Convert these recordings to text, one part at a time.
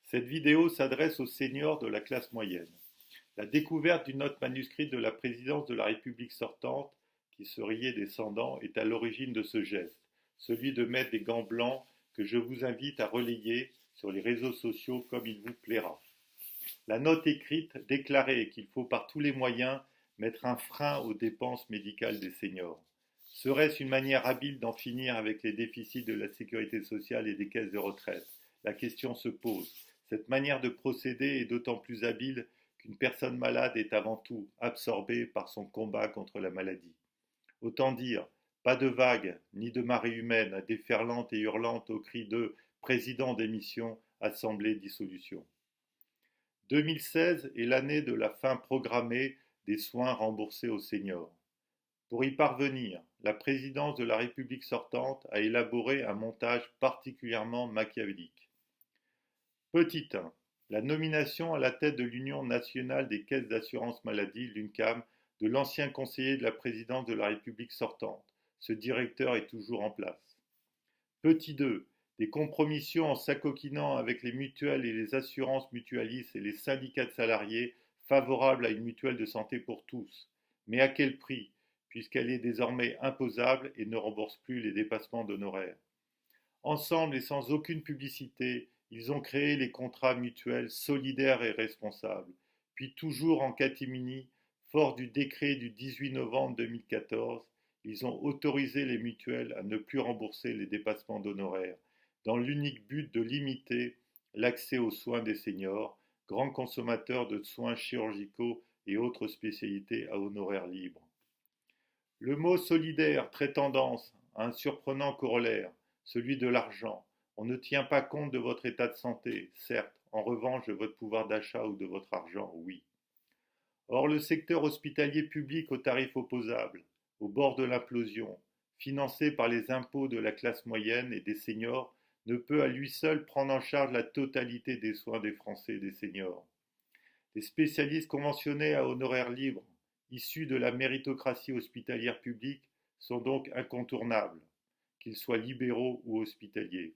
Cette vidéo s'adresse aux seniors de la classe moyenne. La découverte d'une note manuscrite de la présidence de la République sortante, qui se riait descendant, est à l'origine de ce geste, celui de mettre des gants blancs que je vous invite à relayer sur les réseaux sociaux comme il vous plaira. La note écrite déclarait qu'il faut par tous les moyens mettre un frein aux dépenses médicales des seniors. Serait-ce une manière habile d'en finir avec les déficits de la sécurité sociale et des caisses de retraite? La question se pose. Cette manière de procéder est d'autant plus habile qu'une personne malade est avant tout absorbée par son combat contre la maladie. Autant dire, pas de vagues ni de marée humaine déferlante et hurlante au cri de président démission, assemblée dissolution. 2016 est l'année de la fin programmée des soins remboursés aux seniors. Pour y parvenir, la présidence de la République sortante a élaboré un montage particulièrement machiavélique. Petit 1. La nomination à la tête de l'Union nationale des caisses d'assurance maladie, l'UNCAM, de l'ancien conseiller de la présidence de la République sortante. Ce directeur est toujours en place. Petit 2. Des compromissions en s'acoquinant avec les mutuelles et les assurances mutualistes et les syndicats de salariés favorables à une mutuelle de santé pour tous. Mais à quel prix, puisqu'elle est désormais imposable et ne rembourse plus les dépassements d'honoraires. Ensemble et sans aucune publicité, ils ont créé les contrats mutuels solidaires et responsables. Puis toujours en catimini, fort du décret du 18 novembre 2014, ils ont autorisé les mutuelles à ne plus rembourser les dépassements d'honoraires, dans l'unique but de limiter l'accès aux soins des seniors, grands consommateurs de soins chirurgicaux et autres spécialités à honoraires libres. Le mot solidaire, très tendance, a un surprenant corollaire, celui de l'argent. On ne tient pas compte de votre état de santé, certes, en revanche de votre pouvoir d'achat ou de votre argent, oui. Or, le secteur hospitalier public aux tarifs opposables, au bord de l'implosion, financé par les impôts de la classe moyenne et des seniors, ne peut à lui seul prendre en charge la totalité des soins des Français et des seniors. Les spécialistes conventionnés à honoraires libres, issus de la méritocratie hospitalière publique, sont donc incontournables, qu'ils soient libéraux ou hospitaliers.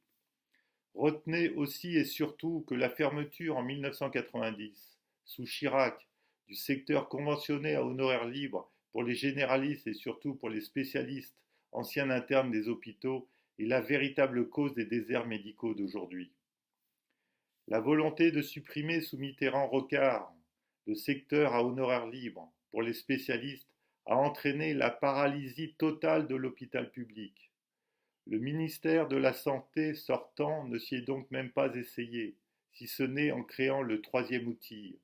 Retenez aussi et surtout que la fermeture en 1990, sous Chirac, du secteur conventionné à honoraires libres pour les généralistes et surtout pour les spécialistes, anciens internes des hôpitaux, est la véritable cause des déserts médicaux d'aujourd'hui. La volonté de supprimer sous Mitterrand-Rocard le secteur à honoraires libres pour les spécialistes a entraîné la paralysie totale de l'hôpital public. Le ministère de la Santé sortant ne s'y est donc même pas essayé, si ce n'est en créant le troisième outil,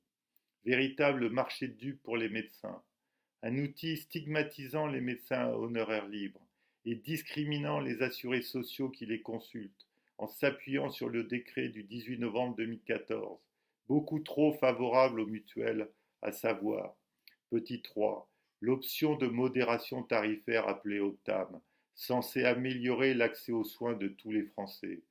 véritable marché de dupes pour les médecins, un outil stigmatisant les médecins à honoraires libres et discriminant les assurés sociaux qui les consultent, en s'appuyant sur le décret du 18 novembre 2014, beaucoup trop favorable aux mutuelles, à savoir, petit 3, l'option de modération tarifaire appelée Optam, censée améliorer l'accès aux soins de tous les Français.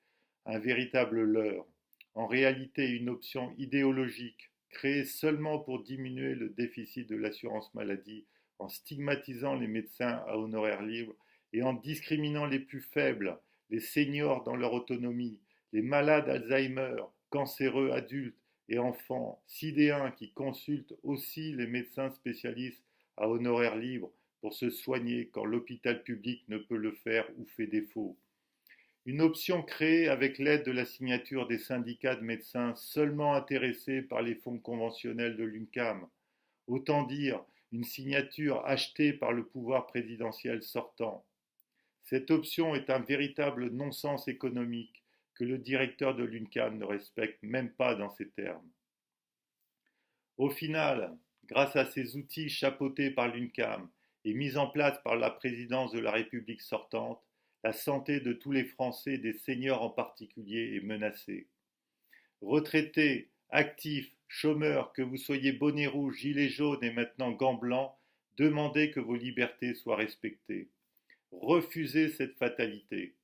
Un véritable leurre, en réalité une option idéologique, créée seulement pour diminuer le déficit de l'assurance maladie, en stigmatisant les médecins à honoraires libres et en discriminant les plus faibles, les seniors dans leur autonomie, les malades Alzheimer, cancéreux adultes et enfants, sidéens qui consultent aussi les médecins spécialistes à honoraires libres pour se soigner quand l'hôpital public ne peut le faire ou fait défaut. Une option créée avec l'aide de la signature des syndicats de médecins seulement intéressés par les fonds conventionnels de l'UNCAM. Autant dire une signature achetée par le pouvoir présidentiel sortant. Cette option est un véritable non-sens économique que le directeur de l'UNCAM ne respecte même pas dans ces termes. Au final, grâce à ces outils chapeautés par l'UNCAM et mis en place par la présidence de la République sortante, la santé de tous les Français, des seniors en particulier, est menacée. Retraités, actifs, chômeurs, que vous soyez bonnet rouge, gilet jaune et maintenant gants blancs, demandez que vos libertés soient respectées. Refusez cette fatalité.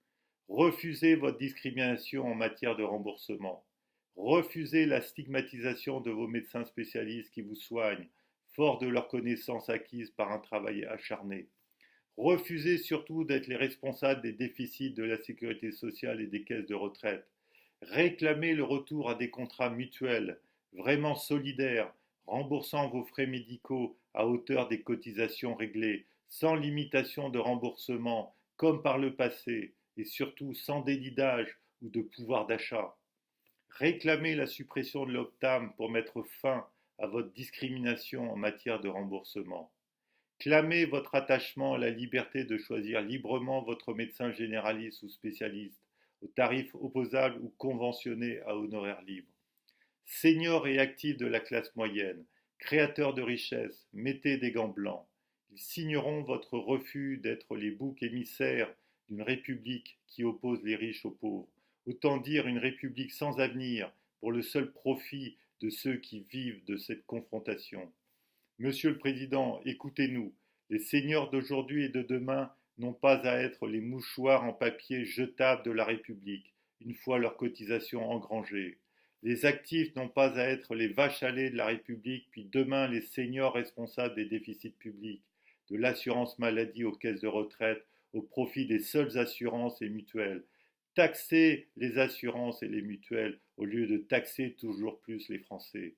Refusez votre discrimination en matière de remboursement. Refusez la stigmatisation de vos médecins spécialistes qui vous soignent, forts de leurs connaissances acquises par un travail acharné. Refusez surtout d'être les responsables des déficits de la sécurité sociale et des caisses de retraite. Réclamez le retour à des contrats mutuels, vraiment solidaires, remboursant vos frais médicaux à hauteur des cotisations réglées, sans limitation de remboursement, comme par le passé, et surtout sans délit d'âge ou de pouvoir d'achat. Réclamez la suppression de l'OPTAM pour mettre fin à votre discrimination en matière de remboursement. Clamez votre attachement à la liberté de choisir librement votre médecin généraliste ou spécialiste, aux tarifs opposables ou conventionnés à honoraires libres. Seniors et actifs de la classe moyenne, créateurs de richesses, mettez des gants blancs. Ils signeront votre refus d'être les boucs émissaires d'une république qui oppose les riches aux pauvres. Autant dire une république sans avenir pour le seul profit de ceux qui vivent de cette confrontation. Monsieur le Président, écoutez-nous. Les seniors d'aujourd'hui et de demain n'ont pas à être les mouchoirs en papier jetables de la République, une fois leurs cotisations engrangées. Les actifs n'ont pas à être les vaches à lait de la République, puis demain les seniors responsables des déficits publics, de l'assurance maladie aux caisses de retraite, au profit des seules assurances et mutuelles. Taxer les assurances et les mutuelles au lieu de taxer toujours plus les Français.